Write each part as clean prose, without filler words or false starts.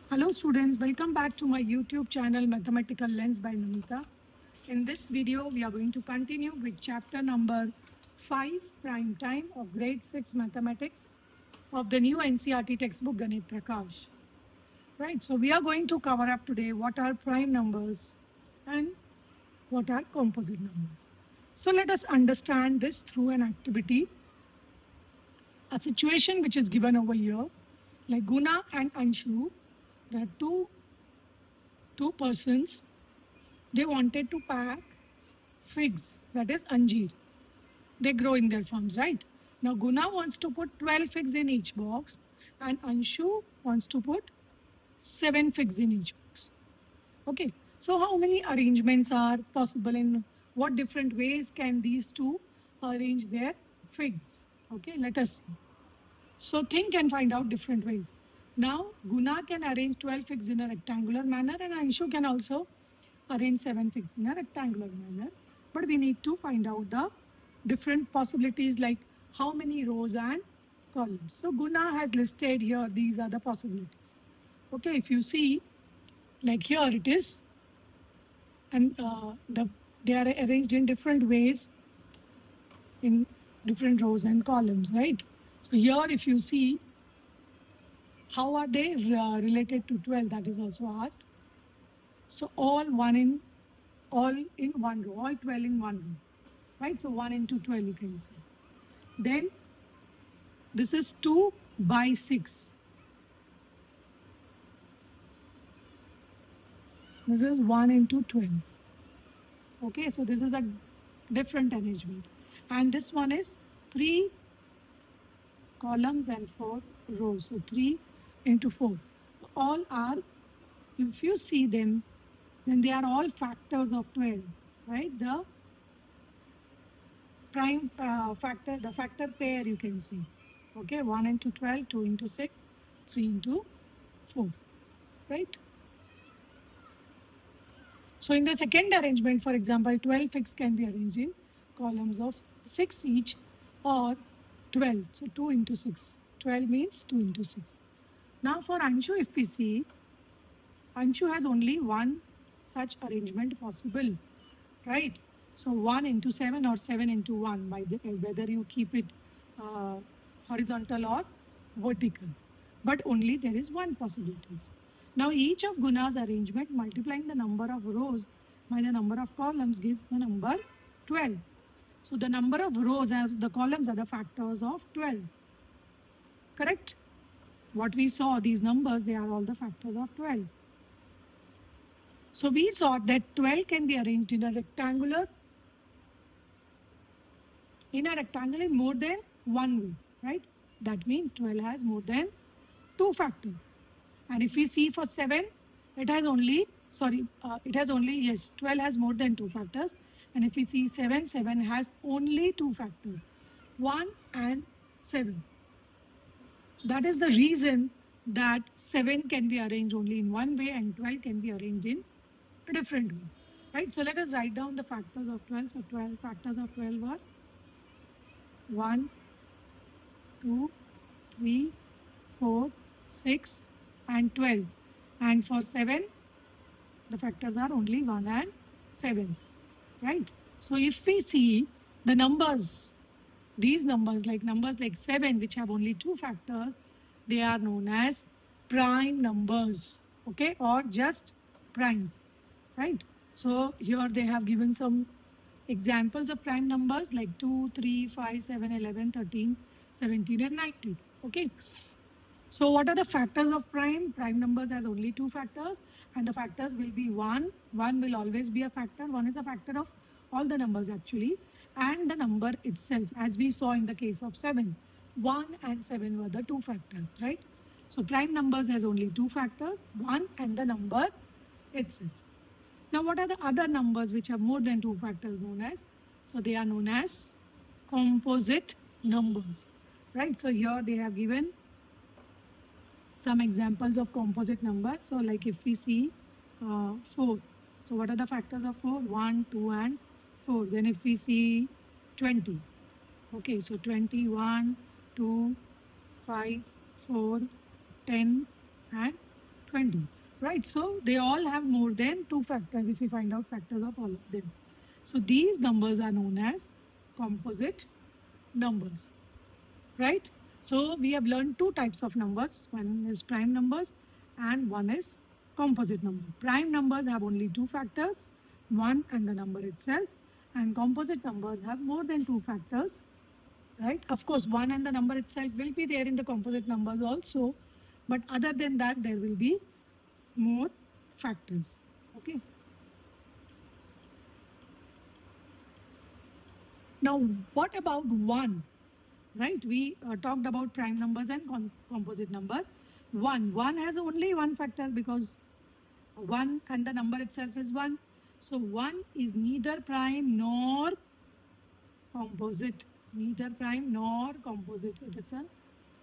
Hello students, welcome back to my YouTube channel Mathematical Lens by Ganitha. In this video, we are going to continue with chapter number 5, Prime Time of grade 6 Mathematics of the new NCERT textbook Ganith Prakash. Right, so we are going to cover up today what are prime numbers and what are composite numbers. So let us understand this through an activity, a situation which is given over here, like Guna and Anshu. There are two persons. They wanted to pack figs, that is anjeer. They grow in their farms, right? Now Guna wants to put 12 figs in each box and Anshu wants to put 7 figs in each box. Okay, so how many arrangements are possible, in what different ways can these two arrange their figs? Okay, let us see. So think and find out different ways. Now Guna can arrange 12 figs in a rectangular manner and Anshu can also arrange 7 figs in a rectangular manner. But we need to find out the different possibilities, like how many rows and columns. So Guna has listed here, these are the possibilities. Okay, if you see, like here it is, and they are arranged in different ways in different rows and columns, right? So here if you see, how are they related to 12, that is also asked. So all in one row, all 12 in one row, right? So 1 into 12 you can say. Then this is 2 by 6. This is 1 into 12. Okay, so this is a different arrangement. And this one is 3 columns and 4 rows. So 3 into 4. All are, if you see them, then they are all factors of 12, right? The prime factor, the factor pair you can see. Okay, 1 into 12, 2 into 6, 3 into 4, right? So in the second arrangement, for example, 12 figs can be arranged in columns of 6 each or 12. So 2 into 6. 12 means 2 into 6. Now for Anshu, if we see, Anshu has only one such arrangement possible, right? So 1 into 7 or 7 into 1, by the, whether you keep it horizontal or vertical. But only there is one possibility. Now each of Guna's arrangement multiplying the number of rows by the number of columns gives the number 12. So the number of rows and the columns are the factors of 12. Correct? What we saw, these numbers, they are all the factors of 12. So we saw that 12 can be arranged in a rectangular in more than one way, right? That means 12 has more than 2 factors. And if we see for 7, it has only, yes, 12 has more than 2 factors. And if we see 7, 7 has only 2 factors, 1 and 7. That is the reason that 7 can be arranged only in one way and 12 can be arranged in different ways, right? So let us write down the factors of 12. So 12 factors of 12 are 1, 2, 3, 4, 6 and 12. And for 7, the factors are only 1 and 7, right? So if we see the numbers, these numbers like 7, which have only 2 factors, they are known as prime numbers, okay, or just primes, right? So here they have given some examples of prime numbers like 2, 3, 5, 7, 11, 13, 17 and 19. Okay. So what are the factors of prime? Prime numbers has only 2 factors and the factors will be 1. 1 will always be a factor. 1 is a factor of all the numbers actually, and the number itself, as we saw in the case of 7. 1 and 7 were the 2 factors, right? So prime numbers has only 2 factors, 1 and the number itself. Now what are the other numbers which have more than 2 factors known as? So they are known as composite numbers, right? So here they have given some examples of composite numbers. So like if we see 4, so what are the factors of 4? 1, 2 and 4. Then if we see 20, okay, so 21, 2, 5, 4, 10 and 20. right? So they all have more than 2 factors if we find out factors of all of them. So these numbers are known as composite numbers, right? So we have learned 2 types of numbers. One is prime numbers and one is composite number. Prime numbers have only 2 factors, 1 and the number itself, and composite numbers have more than 2 factors, right? Of course, 1 and the number itself will be there in the composite numbers also, but other than that, there will be more factors, okay? Now, what about 1? Right? We talked about prime numbers and composite number. 1 has only 1 factor because 1 and the number itself is 1. So 1 is neither prime nor composite. Neither prime nor composite. It is a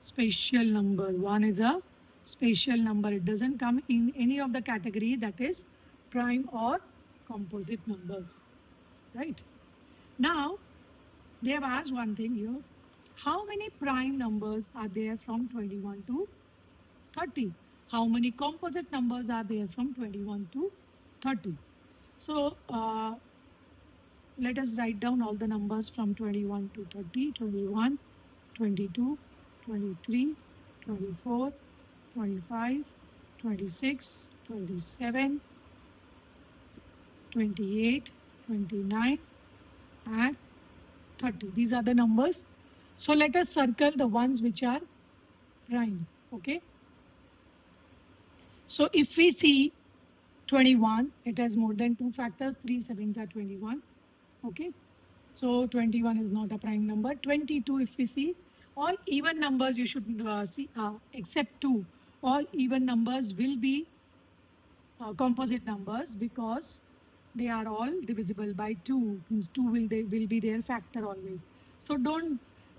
special number. 1 is a special number. It doesn't come in any of the category that is prime or composite numbers. Right? Now, they have asked one thing here. How many prime numbers are there from 21 to 30? How many composite numbers are there from 21 to 30? So, let us write down all the numbers from 21 to 30. 21, 22, 23, 24, 25, 26, 27, 28, 29, and 30. These are the numbers. So let us circle the ones which are prime, okay? So if we see 21, it has more than 2 factors, 3 sevens are 21, okay? So 21 is not a prime number. 22, if we see, all even numbers you should see, except 2, all even numbers will be composite numbers because they are all divisible by 2, means 2 will be their factor always. So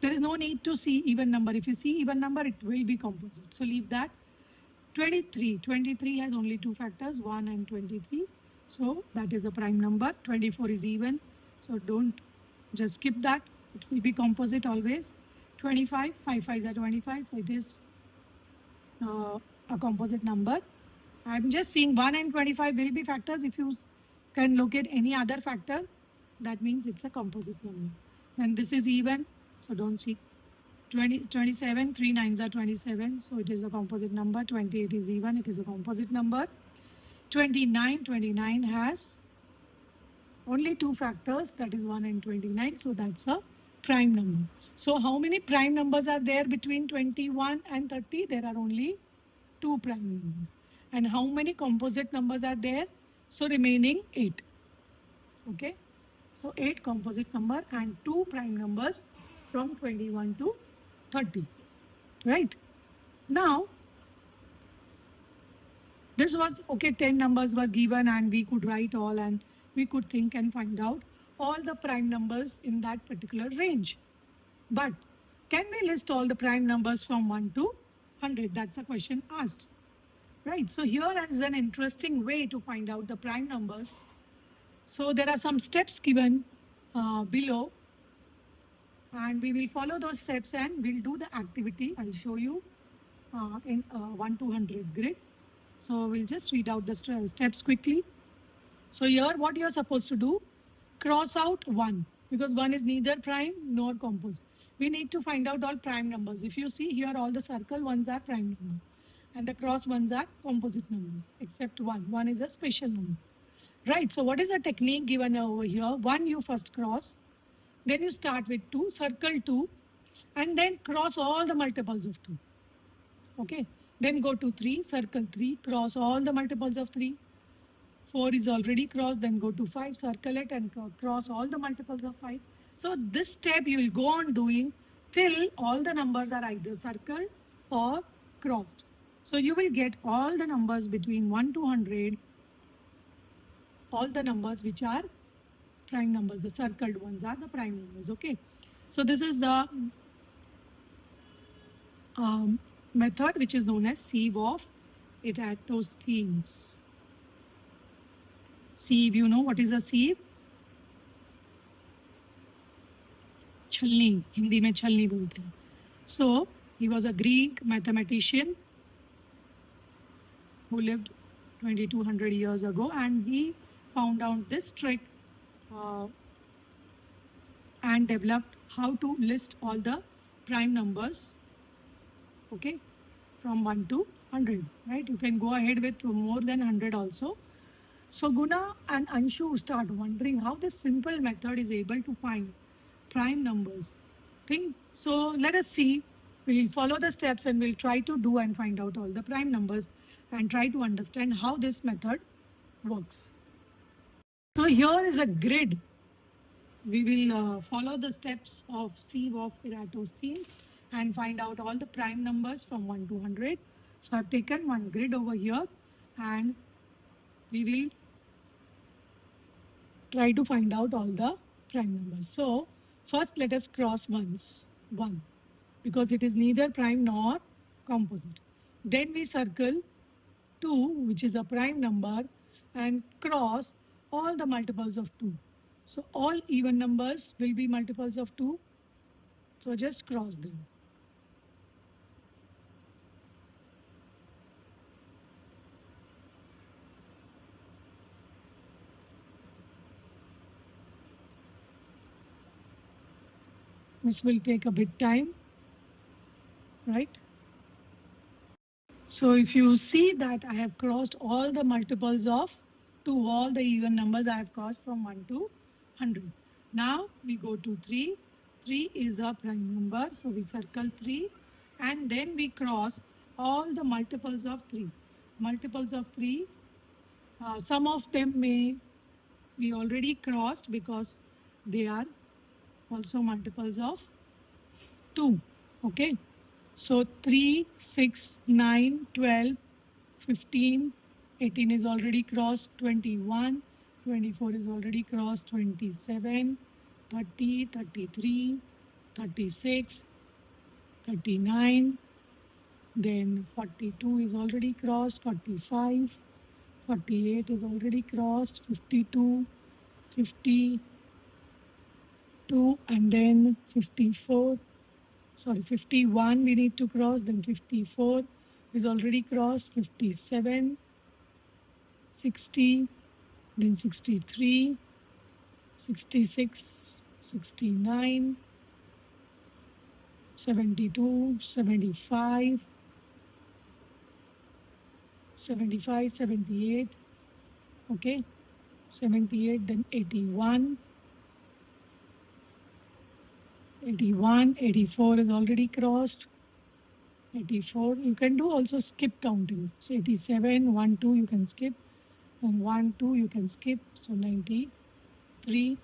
there is no need to see even number. If you see even number, it will be composite. So leave that. 23 has only 2 factors, 1 and 23. So that is a prime number. 24 is even. So don't just skip that. It will be composite always. 25, 5 5s are 25. So it is a composite number. I'm just seeing 1 and 25 will be factors. If you can locate any other factor, that means it's a composite number. And this is even. So don't see 27, 3 9s are 27, so it is a composite number. 28 is even, it is a composite number. 29 has only 2 factors, that is 1 and 29, so that's a prime number. So how many prime numbers are there between 21 and 30? There are only 2 prime numbers. And how many composite numbers are there? So remaining 8. Okay. So 8 composite number and 2 prime numbers from 21 to 30, right? Now, this was, okay, 10 numbers were given and we could write all and we could think and find out all the prime numbers in that particular range. But can we list all the prime numbers from 1 to 100? That's a question asked, right? So here is an interesting way to find out the prime numbers. So there are some steps given below, and we will follow those steps and we'll do the activity. I'll show you in 1 to 100 grid. So we'll just read out the steps quickly. So here what you're supposed to do, cross out 1 because 1 is neither prime nor composite. We need to find out all prime numbers. If you see here, all the circle ones are prime numbers and the cross ones are composite numbers except 1. 1 is a special number. Right, so what is the technique given over here? 1 you first cross, then you start with 2, circle 2, and then cross all the multiples of 2. Okay, then go to 3, circle 3, cross all the multiples of 3. 4 is already crossed, then go to 5, circle it and cross all the multiples of 5. So this step you will go on doing till all the numbers are either circled or crossed. So you will get all the numbers between 1 to 100, all the numbers which are prime numbers, the circled ones are the prime numbers, okay? So this is the method which is known as sieve of Eratosthenes. Sieve, you know what is a sieve? Chalni, Hindi mein chalni bolte hain. So he was a Greek mathematician who lived 2200 years ago, and he found out this trick uh, and developed how to list all the prime numbers, okay, from 1 to 100, right? You can go ahead with more than 100 also. So Guna and Anshu start wondering how this simple method is able to find prime numbers. So let us see. We'll follow the steps and we'll try to do and find out all the prime numbers and try to understand how this method works. So here is a grid. We will follow the steps of sieve of Eratosthenes and find out all the prime numbers from 1 to 100. So I've taken one grid over here and we will try to find out all the prime numbers. So first let us cross once, 1, because it is neither prime nor composite. Then we circle 2, which is a prime number, and cross all the multiples of 2. So all even numbers will be multiples of 2. So just cross them. This will take a bit time, right? So if you see that I have crossed all the multiples of 2, all the even numbers I have crossed from 1 to 100. Now we go to 3. 3 is a prime number, so we circle 3 and then we cross all the multiples of 3. Multiples of 3, some of them may be already crossed because they are also multiples of 2. Okay. So 3, 6, 9, 12, 15, 18 is already crossed, 21, 24 is already crossed, 27, 30, 33, 36, 39, then 42 is already crossed, 45, 48 is already crossed, 52, 52, and then 54. Sorry, 51 we need to cross, then 54 is already crossed, 57, 60, then 63, 66, 69, 72, 75, 75, 78, okay, 78, then 81, 81, 84 is already crossed, 84, you can do also skip counting, so 87, 1, 2 you can skip, and 1, 2 you can skip, so 93,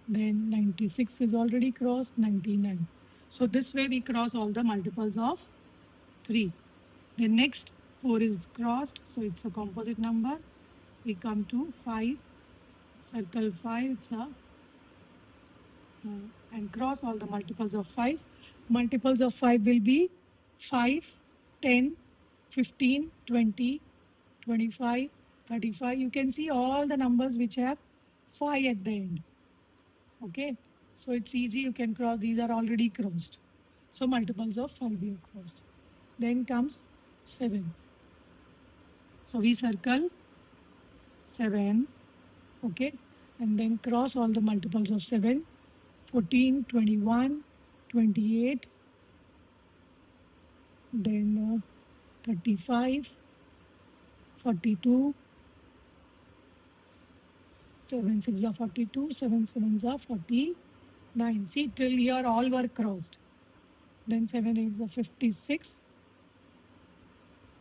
then 96 is already crossed, 99. So this way we cross all the multiples of 3. The next 4 is crossed, so it's a composite number. We come to 5, circle 5, it's a and cross all the multiples of 5. Multiples of 5 will be 5, 10, 15, 20, 25, 35. You can see all the numbers which have 5 at the end. Okay, so it's easy, you can cross, these are already crossed. So multiples of 5 we have crossed. Then comes 7. So we circle 7, okay, and then cross all the multiples of 7. 14, 21, 28, then 35, 42, 7 6 are 42, 7 7s are 49. See, till here all were crossed. Then 7 8s are 56,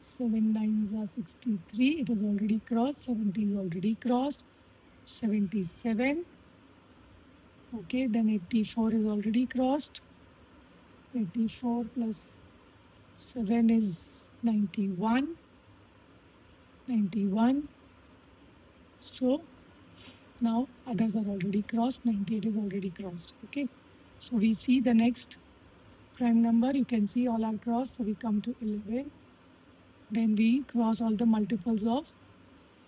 7 9s are 63, it is already crossed, 70 is already crossed, 77. Okay, then 84 is already crossed. 84 plus 7 is 91. 91. So now others are already crossed. 98 is already crossed. Okay, so we see the next prime number. You can see all are crossed. So we come to 11. Then we cross all the multiples of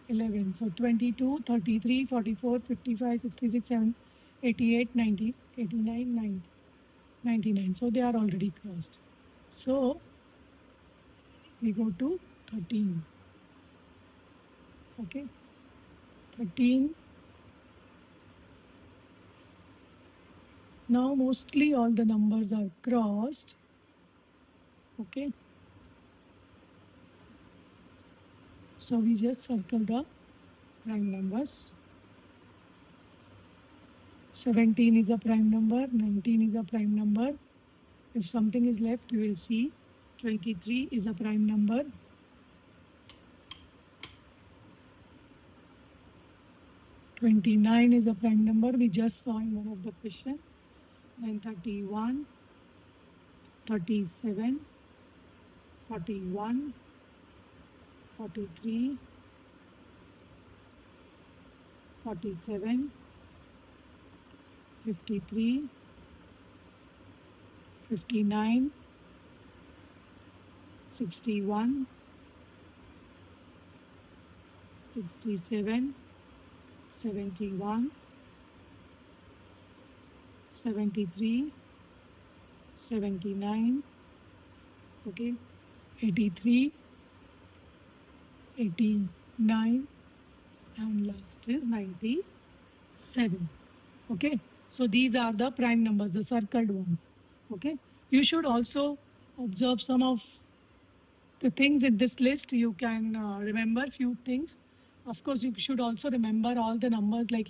11. So 22, 33, 44, 55, 66, 7. 88, 90, 89, 90, 99. So they are already crossed. So we go to 13. Okay, 13. Now mostly all the numbers are crossed. Okay, so we just circle the prime numbers. 17 is a prime number, 19 is a prime number. If something is left, we will see 23 is a prime number. 29 is a prime number. We just saw in one of the question. Then 31, 37, 41, 43, 47, 53, 59, 61, 67, 71, 73, 79, okay, 83, 89, and last is 97. Okay, so these are the prime numbers, the circled ones. Okay, you should also observe some of the things in this list. You can remember few things. Of course, you should also remember all the numbers like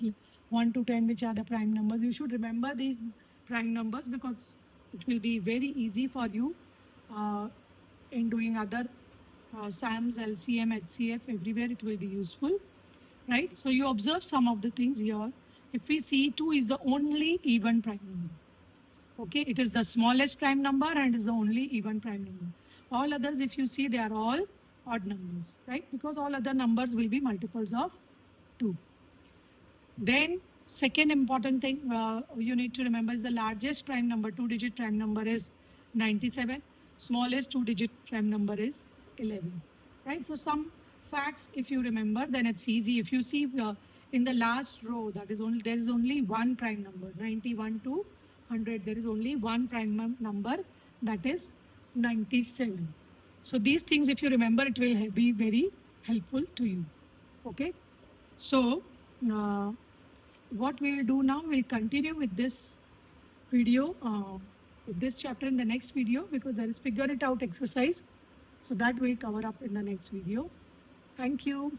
1 to 10, which are the prime numbers. You should remember these prime numbers because it will be very easy for you uh, in doing other SAMs, LCM, HCF, everywhere it will be useful, right? So you observe some of the things here. If we see 2 is the only even prime number. Okay, it is the smallest prime number and is the only even prime number. All others, if you see, they are all odd numbers, right? Because all other numbers will be multiples of 2. Then second important thing you need to remember is the largest prime number, 2-digit prime number is 97. Smallest 2-digit prime number is 11, right? So some facts, if you remember, then it's easy. If you see in the last row, that is only there is only one prime number, 91 to 100. There is only one prime number, that is 97. So these things, if you remember, it will be very helpful to you. Okay, so what we will do now, we'll continue with this video, with this chapter in the next video, because there is figure it out exercise. So that will cover up in the next video. Thank you.